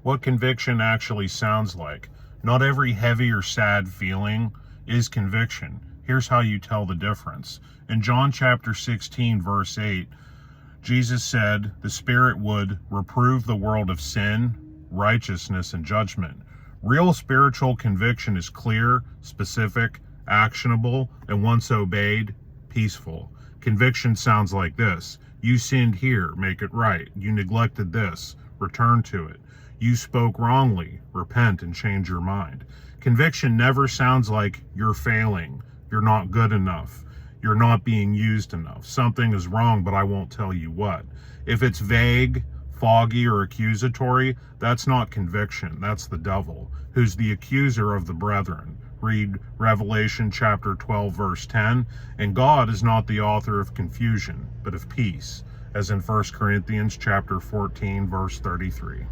what conviction actually sounds like. Not every heavy or sad feeling is conviction. Here's how you tell the difference. In John chapter 16, verse 8, Jesus said the Spirit would reprove the world of sin, righteousness, and judgment. Real spiritual conviction is clear, specific, actionable, and once obeyed, peaceful. Conviction sounds like this. You sinned here, make it right. You neglected this, return to it. You spoke wrongly, repent and change your mind. Conviction never sounds like you're failing, you're not good enough, you're not being used enough. Something is wrong, but I won't tell you what. If it's vague, foggy, or accusatory, that's not conviction, that's the devil, who's the accuser of the brethren. Read Revelation chapter 12, verse 10. And God is not the author of confusion, but of peace, as in 1 Corinthians chapter 14, verse 33.